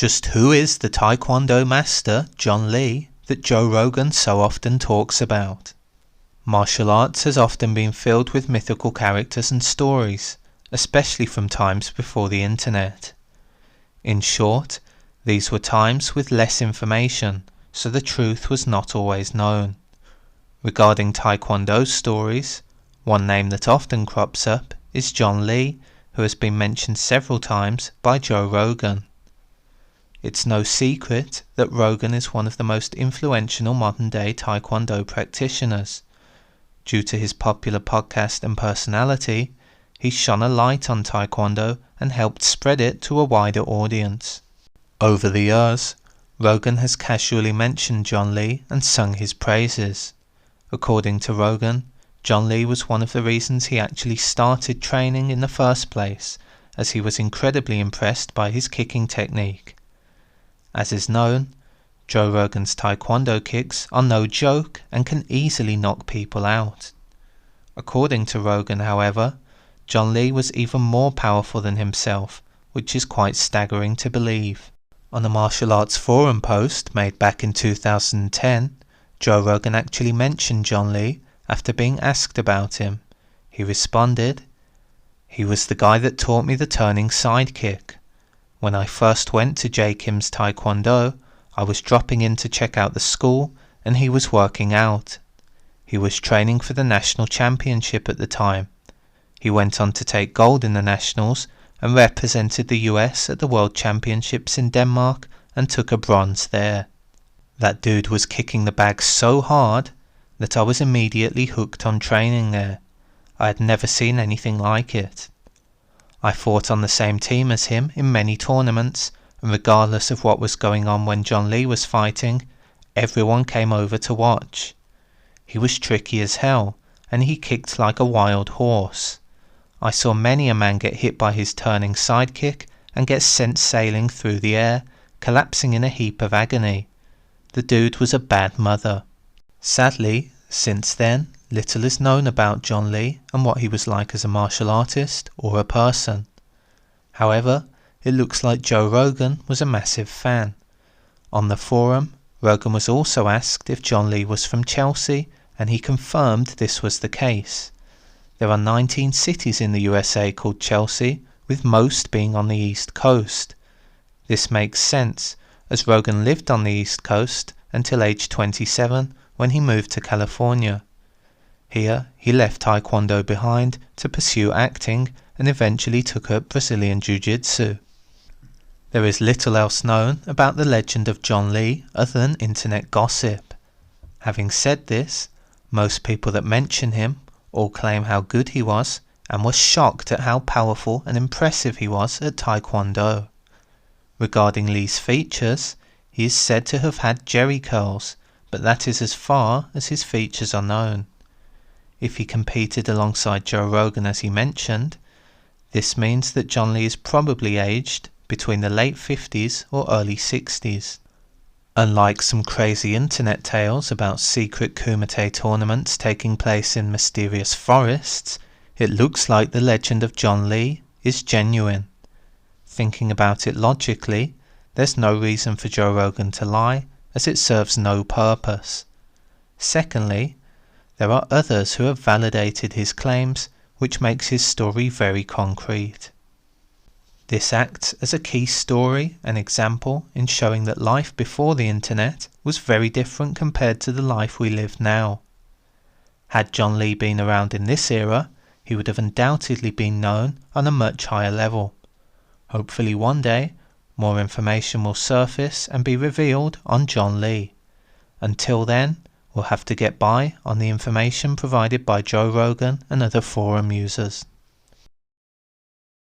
Just who is the Taekwondo master, John Lee, that Joe Rogan so often talks about? Martial arts has often been filled with mythical characters and stories, especially from times before the internet. In short, these were times with less information, so the truth was not always known. Regarding Taekwondo stories, one name that often crops up is John Lee, who has been mentioned several times by Joe Rogan. It's no secret that Rogan is one of the most influential modern-day Taekwondo practitioners. Due to his popular podcast and personality, he shone a light on Taekwondo and helped spread it to a wider audience. Over the years, Rogan has casually mentioned John Lee and sung his praises. According to Rogan, John Lee was one of the reasons he actually started training in the first place, as he was incredibly impressed by his kicking technique. As is known, Joe Rogan's Taekwondo kicks are no joke and can easily knock people out. According to Rogan, however, John Lee was even more powerful than himself, which is quite staggering to believe. On a martial arts forum post made back in 2010, Joe Rogan actually mentioned John Lee after being asked about him. He responded, "He was the guy that taught me the turning side kick. When I first went to J. Kim's Taekwondo, I was dropping in to check out the school and he was working out. He was training for the national championship at the time. He went on to take gold in the nationals and represented the US at the World Championships in Denmark and took a bronze there. That dude was kicking the bag so hard that I was immediately hooked on training there. I had never seen anything like it. I fought on the same team as him in many tournaments, and regardless of what was going on when John Lee was fighting, everyone came over to watch. He was tricky as hell, and he kicked like a wild horse. I saw many a man get hit by his turning sidekick and get sent sailing through the air, collapsing in a heap of agony. The dude was a bad mother." Sadly, since then, little is known about John Lee and what he was like as a martial artist or a person. However, it looks like Joe Rogan was a massive fan. On the forum, Rogan was also asked if John Lee was from Chelsea, and he confirmed this was the case. There are 19 cities in the USA called Chelsea, with most being on the East Coast. This makes sense, as Rogan lived on the East Coast until age 27 when he moved to California. Here, he left Taekwondo behind to pursue acting and eventually took up Brazilian Jiu-Jitsu. There is little else known about the legend of John Lee other than internet gossip. Having said this, most people that mention him all claim how good he was and were shocked at how powerful and impressive he was at Taekwondo. Regarding Lee's features, he is said to have had jerry curls, but that is as far as his features are known. If he competed alongside Joe Rogan as he mentioned, this means that John Lee is probably aged between the late 50s or early 60s. Unlike some crazy internet tales about secret Kumite tournaments taking place in mysterious forests, it looks like the legend of John Lee is genuine. Thinking about it logically, there's no reason for Joe Rogan to lie, as it serves no purpose. Secondly, there are others who have validated his claims, which makes his story very concrete. This acts as a key story and example in showing that life before the internet was very different compared to the life we live now. Had John Lee been around in this era, he would have undoubtedly been known on a much higher level. Hopefully one day, more information will surface and be revealed on John Lee. Until then, we'll have to get by on the information provided by Joe Rogan and other forum users.